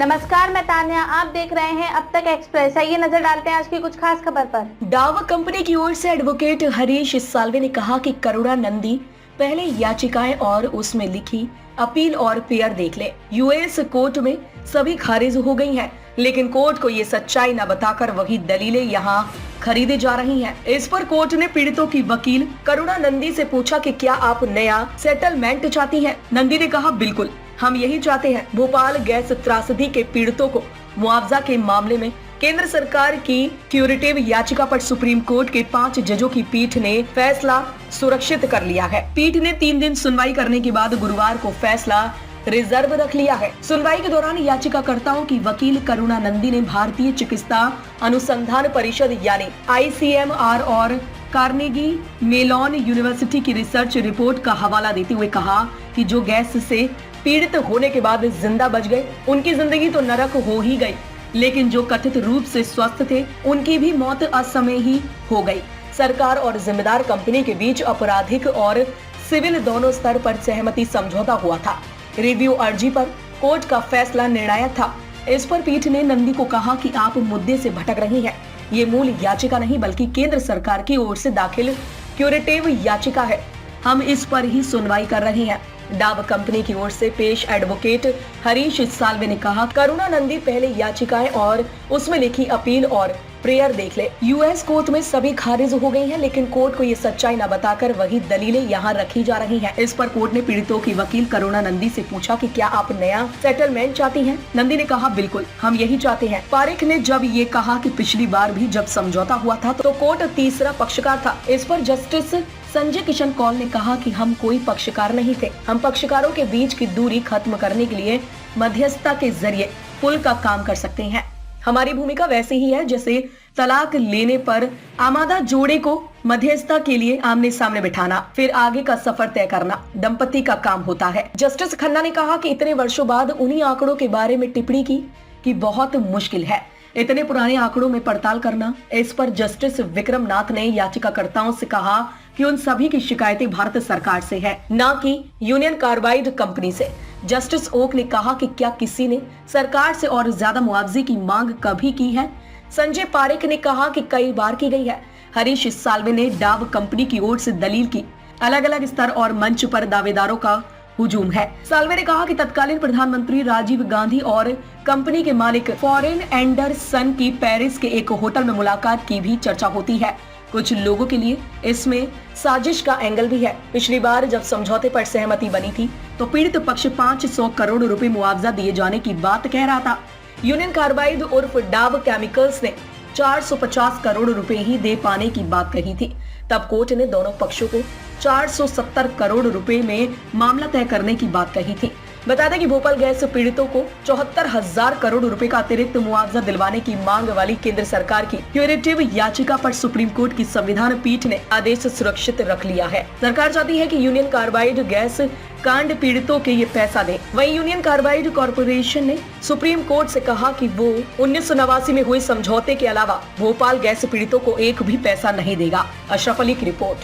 नमस्कार, मैं तान्या। आप देख रहे हैं अब तक एक्सप्रेस। आइए नजर डालते हैं आज की कुछ खास खबर पर। डाव कंपनी की ओर से एडवोकेट हरीश साल्वे ने कहा कि करुणानंदी पहले याचिकाएं और उसमें लिखी अपील और पेयर देख ले। यूएस कोर्ट में सभी खारिज हो गई हैं, लेकिन कोर्ट को ये सच्चाई न बताकर वही दलीलें यहाँ खरीदी जा रही हैं। इस पर कोर्ट ने पीड़ितों की वकील करुणानंदी से पूछा कि क्या आप नया सेटलमेंट चाहती हैं। नंदी ने कहा, बिल्कुल, हम यही चाहते हैं। भोपाल गैस त्रासदी के पीड़ितों को मुआवजा के मामले में केंद्र सरकार की क्यूरेटिव याचिका पर सुप्रीम कोर्ट के 5 जजों की पीठ ने फैसला सुरक्षित कर लिया है। पीठ ने 3 दिन सुनवाई करने के बाद गुरुवार को फैसला रिजर्व रख लिया है। सुनवाई के दौरान याचिकाकर्ताओं की वकील करुणानंदी ने भारतीय चिकित्सा अनुसंधान परिषद यानी ICMR और कार्नेगी मेलॉन यूनिवर्सिटी की रिसर्च रिपोर्ट का हवाला देते हुए कहा कि जो गैस से पीड़ित होने के बाद जिंदा बच गए, उनकी जिंदगी तो नरक हो ही गई, लेकिन जो कथित रूप से स्वस्थ थे, उनकी भी मौत असमय ही हो गई। सरकार और जिम्मेदार कंपनी के बीच आपराधिक और सिविल दोनों स्तर पर सहमति समझौता हुआ था। रिव्यू अर्जी पर कोर्ट का फैसला निर्णायक था। इस पर पीठ ने नंदी को कहा कि आप मुद्दे से भटक रही हैं। ये मूल याचिका नहीं बल्कि केंद्र सरकार की ओर से दाखिल क्यूरेटिव याचिका है। हम इस पर ही सुनवाई कर रहे हैं। डाव कंपनी की ओर से पेश एडवोकेट हरीश साल्वे ने कहा, करुणानंदी पहले याचिकाएं और उसमें लिखी अपील और प्रेयर देख ले। यूएस कोर्ट में सभी खारिज हो गई हैं, लेकिन कोर्ट को ये सच्चाई न बताकर वही दलीलें यहाँ रखी जा रही हैं। इस पर कोर्ट ने पीड़ितों की वकील करुणानंदी से पूछा कि क्या आप नया सेटलमेंट चाहती हैं। नंदी ने कहा, बिल्कुल, हम यही चाहते हैं। पारेख ने जब ये कहा कि पिछली बार भी जब समझौता हुआ था तो कोर्ट तीसरा पक्षकार था। इस पर जस्टिस संजय किशन कौल ने कहा कि हम कोई पक्षकार नहीं थे। हम पक्षकारों के बीच की दूरी खत्म करने के लिए मध्यस्थता के जरिए पुल का काम कर सकते हैं। हमारी भूमिका वैसे ही है जैसे तलाक लेने पर आमादा जोड़े को मध्यस्थता के लिए आमने सामने बिठाना, फिर आगे का सफर तय करना दंपति का काम होता है। जस्टिस खन्ना ने कहा कि इतने वर्षों बाद उन्हीं आंकड़ों के बारे में टिप्पणी की कि बहुत मुश्किल है इतने पुराने आंकड़ों में पड़ताल करना। इस पर जस्टिस विक्रम नाथ ने याचिकाकर्ताओं से कहा कि उन सभी की शिकायतें भारत सरकार से है, न कि यूनियन कार्बाइड कंपनी से। जस्टिस ओक ने कहा कि क्या किसी ने सरकार से और ज्यादा मुआवजे की मांग कभी की है। संजय पारेख ने कहा कि कई बार की गई है। हरीश साल्वे ने डाव कंपनी की ओर से दलील की। अलग अलग स्तर और मंच पर दावेदारों का हुजूम है। साल्वे ने कहा कि तत्कालीन प्रधानमंत्री राजीव गांधी और कंपनी के मालिक फॉरेन एंडरसन की पेरिस के एक होटल में मुलाकात की भी चर्चा होती है। कुछ लोगों के लिए इसमें साजिश का एंगल भी है। पिछली बार जब समझौते पर सहमति बनी थी तो पीड़ित पक्ष 500 करोड़ रुपए मुआवजा दिए जाने की बात कह रहा था। यूनियन कार्बाइड उर्फ डाव केमिकल्स ने 450 करोड़ रुपए ही दे पाने की बात कही थी। तब कोर्ट ने दोनों पक्षों को 470 करोड़ रुपए में मामला तय करने की बात कही थी। बता दें कि भोपाल गैस पीड़ितों को 74,000 करोड़ रुपए का अतिरिक्त मुआवजा दिलवाने की मांग वाली केंद्र सरकार की क्यूरेटिव याचिका पर सुप्रीम कोर्ट की संविधान पीठ ने आदेश सुरक्षित रख लिया है। सरकार चाहती है कि यूनियन कार्बाइड गैस कांड पीड़ितों के ये पैसा दे। वहीं यूनियन कार्बाइड कॉर्पोरेशन ने सुप्रीम कोर्ट से कहा कि वो 1989 में हुए समझौते के अलावा भोपाल गैस पीड़ितों को एक भी पैसा नहीं देगा। अशरफ अली की रिपोर्ट।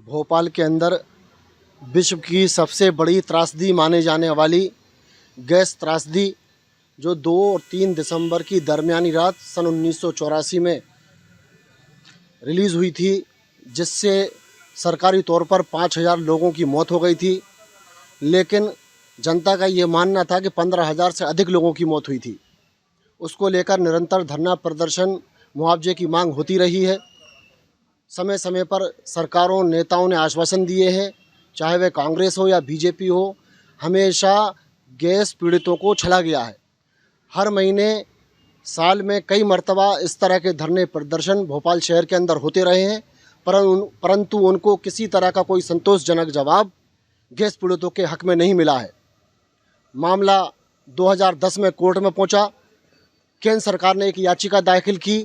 भोपाल के अंदर विश्व की सबसे बड़ी त्रासदी माने जाने वाली गैस त्रासदी जो 2 और 3 दिसंबर की दरमियानी रात सन 1984 में रिलीज़ हुई थी, जिससे सरकारी तौर पर 5,000 लोगों की मौत हो गई थी। लेकिन जनता का ये मानना था कि 15,000 से अधिक लोगों की मौत हुई थी। उसको लेकर निरंतर धरना प्रदर्शन, मुआवजे की मांग होती रही है। समय समय पर सरकारों नेताओं ने आश्वासन दिए हैं, चाहे वह कांग्रेस हो या बीजेपी हो, हमेशा गैस पीड़ितों को छला गया है। हर महीने साल में कई मर्तबा इस तरह के धरने प्रदर्शन भोपाल शहर के अंदर होते रहे हैं, परंतु उनको किसी तरह का कोई संतोषजनक जवाब गैस पीड़ितों के हक में नहीं मिला है। मामला 2010 में कोर्ट में पहुंचा। केंद्र सरकार ने एक याचिका दाखिल की,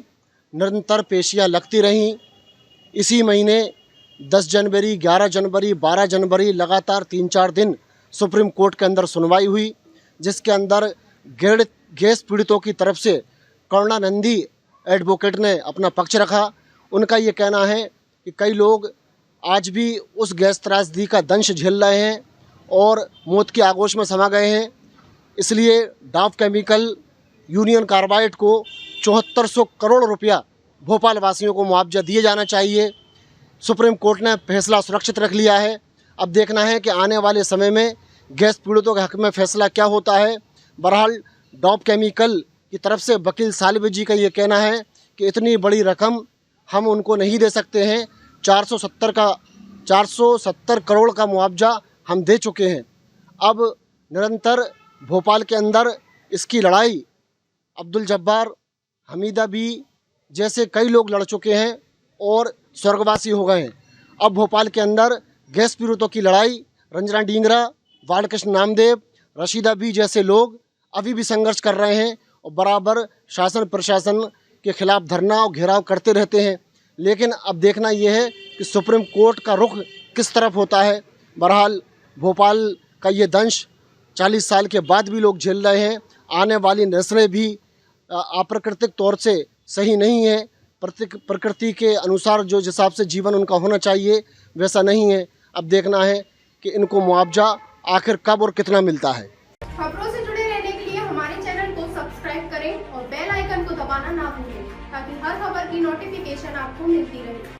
निरंतर पेशियां लगती रहीं। इसी महीने 10 जनवरी, 11 जनवरी, 12 जनवरी लगातार 3-4 दिन सुप्रीम कोर्ट के अंदर सुनवाई हुई, जिसके अंदर गैस पीड़ितों की तरफ से करुणानंदी एडवोकेट ने अपना पक्ष रखा। उनका ये कहना है कि कई लोग आज भी उस गैस त्रासदी का दंश झेल रहे हैं और मौत के आगोश में समा गए हैं। इसलिए डाव केमिकल यूनियन कार्बाइड को 7400 करोड़ रुपया भोपाल वासियों को मुआवजा दिए जाना चाहिए। सुप्रीम कोर्ट ने फैसला सुरक्षित रख लिया है। अब देखना है कि आने वाले समय में गैस पीड़ितों के हक में फैसला क्या होता है। बहरहाल डाव केमिकल की तरफ से वकील सालिब जी का ये कहना है कि इतनी बड़ी रकम हम उनको नहीं दे सकते हैं। 470 करोड़ का मुआवजा हम दे चुके हैं। अब निरंतर भोपाल के अंदर इसकी लड़ाई अब्दुल जब्बार, हमीदा बी जैसे कई लोग लड़ चुके हैं और स्वर्गवासी हो गए हैं। अब भोपाल के अंदर गैस पीड़ितों की लड़ाई रंजना डींगरा, बालकृष्ण नामदेव, रशीदा बी जैसे लोग अभी भी संघर्ष कर रहे हैं और बराबर शासन प्रशासन के खिलाफ धरना और घेराव करते रहते हैं। लेकिन अब देखना यह है कि सुप्रीम कोर्ट का रुख किस तरफ होता है। बहरहाल भोपाल का ये दंश 40 साल के बाद भी लोग झेल रहे हैं। आने वाली नस्लें भी अप्राकृतिक तौर से सही नहीं है। प्रकृति के अनुसार जो हिसाब से जीवन उनका होना चाहिए वैसा नहीं है। अब देखना है कि इनको मुआवजा आखिर कब और कितना मिलता है। खबरों से जुड़े रहने के लिए हमारे चैनल को सब्सक्राइब करें और बेल आइकन को दबाना ना भूलें ताकि हर खबर की नोटिफिकेशन आपको मिलती रहे।